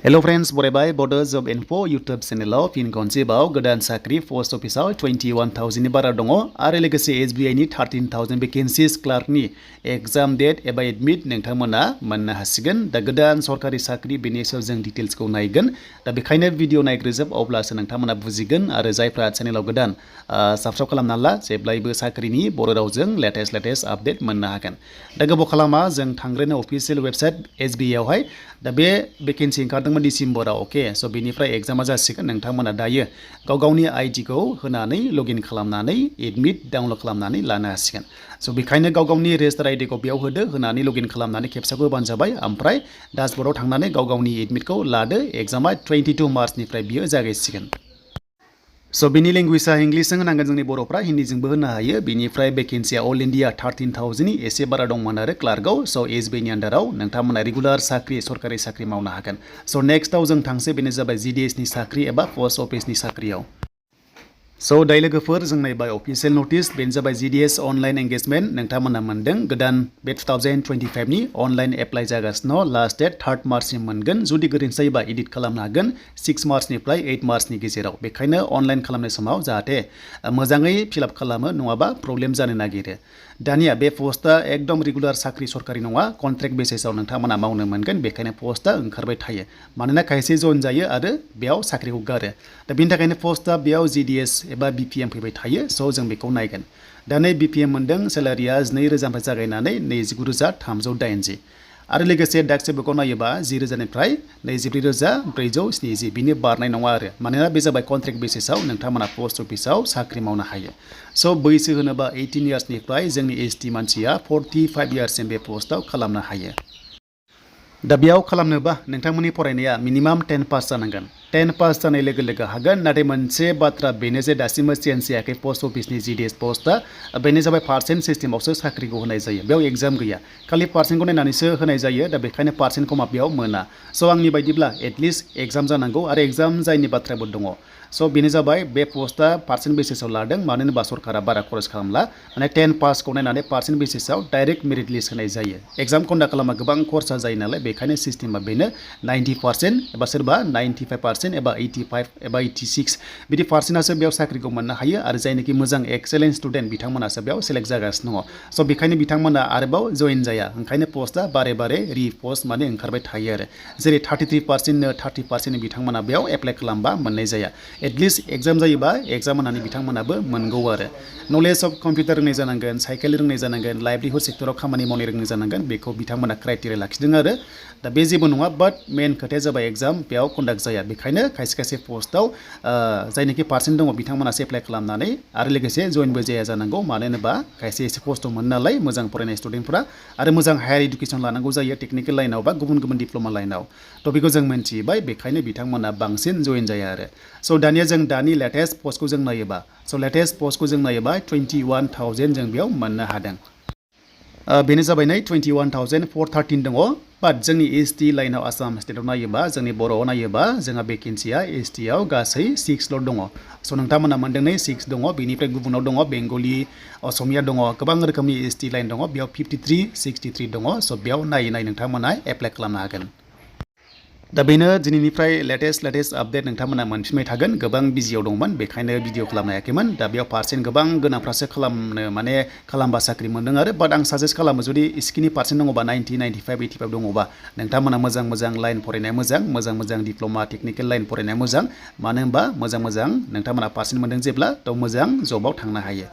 Hello friends, बरायबाय बड' जब info YouTube चेनेलाव फिन खनसेबाव गोदान साख्रि पोस्ट अफिसाव 21,000 नि बारा दङ आरो लोगोसे SBI नि 13,000 वेकेन्सिस क्लार्कनि एग्जाम डेट एबा एडमिट नोंथांमोना मोननो हासिगोन दा गोदान सरकारि साख्रि बेनि सायाव जों डिटेल्सखौ नायगोन दा बेखायनो भिडिअ नायग्रोजोब अब्लासो नोंथांमोना बुजिगोन आरो जायफ्रा चेनेलाव गोदान साबस्क्राइब खालामना ला जेब्लायबो साख्रिनि बर' रावजों लेटेस्ट आपडेट मोननो हागोन दा गोबाव खालामा जों थांग्रोनो अफिसियेल वेबसाइट SBI आवहाय दा बे वेकेन्सि ओंखारदोंमोन डिसेम्बराव अके स' बेनिफ्राय एग्जामा जासिगोन नोंथांमोना दायो गाव गावनि आइडिखौ होनानै लगइन खालामनानै एडमिट डाउनलड खालामनानै लानो हासिगोन स' बेखायनो गाव गावनि रेजिस्टार आइडिखौ बेयाव होदो होनानै लगइन खालामनानै खेबसेखौ होबानो जाबाय ओमफ्राय डासबर्डआव थांनानै गाव गावनि एडमिटखौ लादो एग्जामा 22 मार्चनिफ्राय बियो जागायसिगोन स' बिनि लेंगुवेजआ इंलिसजों होनांगोन जोंनि बर'फ्रा हिन्दीजोंबो होनो हायो बिनिफ्राय वेकेन्सिया अल इन्डिया 13,000 नि एसे बारा दंमोन आरो क्लार्कआव स' SBI नि आन्डाराव नोंथांमोना रेगुलार साख्रि सरकारि साख्रि मावनो हागोन स' नेक्स्टआव जों थांसै बेनो जाबाय GDS नि साख्रि एबा पस्ट अफिसनि साख्रियाव स' दाय लोगोफोर जों नायबाय अफिसियेल नटिस बेनो जाबाय GDS अनलाइन एंगेजमेन्ट नोंथांमोना मोनदों गोदान बे 2025 नि अनलाइन एप्लाइ जागासिनो लास्ट डेट 3 मार्चसिम मोनगोन जुदि गोरोन्थि जायोबा एडिट खालामनो हागोन 6 मार्चनिफ्राय 8 मार्चनि गेजेराव बेखायनो अनलाइन खालामनाय समाव जाहाथे मोजाङै फिलआप खालामो नङाबा प्रब्लेम जानो नागिरो दानिया बे पस्टआ एकदम रेगुलार साख्रि सरकारि नङा कन्ट्रेक्ट बेसिसआव नोंथांमोना मावनो मोनगोन बेखायनो पस्टआ ओंखारबाय थायो मानोना खायसे जइन जायो आरो बेयाव साख्रिखौ गारो दा बेनि थाखायनो पस्टआ बेयाव GDS एबा BPM फैबाय थायो स' जों बेखौ नायगोन दा नै BPM मोनदों सेलारिया 2,000निफ्राय जागायनानै 29,380 आरो लोगोसे डाक सेबकआव नायोबा 10,000निफ्राय 24,470 बिनि बारनाय नङा आरो मानोना बे जाबाय कन्ट्रेक्ट बेसिसआव नोंथांमोना पस्ट अफिसाव साख्रि मावनो हायो स' बैसो होनोबा 18 इयार्सनिफ्राय जोंनि ST मानसिया 45 इयार्ससिम बे पस्टआव खालामनो हायो दा बेयाव खालामनोबा नोंथांमोननि फरायनाया मिनिमाम 10 पास जानांगोन 10 पास जानाय लोगो लोगो हागोन नाथाय मोनसे बाथ्रा बेनो जे दासिमबो चेन्ज जायाखै पस्ट अफिसनि GDS पस्टआ बेनो जाबाय पार्सेन्ट सिस्टेमावसो साख्रिखौ होनाय जायो बेयाव एग्जाम गैया खालि पार्सेन्टखौ नायनानैसो होनाय जायो दा बेखायनो पार्सेन्टखौ बेयाव मोना स' आंनि बायदिब्ला एटलिस्ट एग्जाम जानांगौ आरो एग्जाम जायनि बाथ्राबो दङ स' बेनो जाबाय बे पस्टआ पार्सेन्ट बेसिसाव लादों मानो होनोबा सरकारा बारा खरस खालामला माने 10 पासखौ नायनानै पार्सेन्ट बेसिसाव डाइरेक्ट मेरिट लिस्ट होनाय जायो एग्जाम कन्डाक्ट खालामबा गोबां खरसा जायो नालाय बेखायनो सिस्टेमा बेनो 90% एबा सोरबा 95% एबा 85 एबा 86 बिदि पार्सेन्टआसो बेयाव साख्रिखौ मोननो हायो आरो जायनोखि मोजां एक्सेलेन्ट स्टुडेन्ट बिथांमोनासो बेयाव सेलेक्ट जागासिनो दङ स' बेखायनो बिथांमोना आरोबाव जइन जाया ओंखायनो पस्टआ बारे बारे रिपस्ट माने ओंखारबाय थायो आरो जेरै 33% 30% बिथांमोना बेयाव एप्लाइ खालामबा मोननाय जाया एटलिस्ट एग्जाम जायोबा एग्जाम होनानै बिथांमोनाबो मोनगौ आरो नलेज अफ कम्पिउटार रोंनाय जानांगोन साइकेल रोंनाय जानांगोन लाइभलिहुड सेक्टराव खामानि मावनो रोंनाय जानांगोन बेखौ बिथांमोना क्राइटेरिया लाखिदों आरो दा बे जेबो नङा बाट मेन खोथाया जाबाय एग्जाम बेयाव कन्डाक्ट जाया बेखायनो खायसे खायसे पस्टआव जायनोखि पार्सेन्ट दङ बिथांमोनासो एप्लाइ खालामनानै आरो लोगोसे जइनबो जाया जानांगौ मानो होनोबा खायसे एसे खस्थ' मोनो नालाय मोजां फरायनाय स्टुडेन्टफोरा आरो मोजां हायार इडुकेसन लानांगौ जायो टेकनिकेल लाइनाव बा गुबुन गुबुन डिप्ल'मा लाइनाव थ' बेखौ जों मिन्थिबाय बेखायनो बिथांमोना बांसिन जइन जाया आरो स' दानिया जों दानि लेटेस्ट पस्टखौ जों नायोबा स' लेटेस्ट पस्टखौ जों नायोबा 21,000 जों बेयाव मोननो हादों बेनो जाबाय नै 21,413 दङ बाट जोंनि ST लाइनाव आसाम स्टेटआव नायोबा जोंनि बर'आव नायोबा जोंहा भेकेन्सिया ST आव गासै 6ल' दङ स' नोंथांमोना मोनदों नै 6 दङ बेनिफ्राय गुबुनाव दङ बेंगलि असमिया दङ गोबां रोखोमनि ST लाइन दङ बेयाव 53 63 दङ स' बेयाव नायै नोंथांमोना एप्लाइ खालामनो हागोन दा बेनो दिनैनिफ्राय लेटेस्ट आपडेट नोंथांमोना मोनफिनबाय थागोन गोबां बिजियाव दंमोन बेखायनो भिडिअ खालामनो हायाखैमोन दा बेयाव पार्सेन्ट गोबां गोनांफ्रासो खालामनो माने खालामबा साख्रि मोनदों आरो बाट आं साजेस्ट खालामो जुदि स्किनि पार्सेन्ट दङबा 90 95 85 दङबा नोंथांमोना मोजां लाइन फरायनाया मोजां टेक्निकेल लाइन फरायनाया मोजां मानो होनबा मोजां नोंथांमोना पार्सेन्ट मोनदों जेब्ला थ' मोजां जबाव थांनो हायो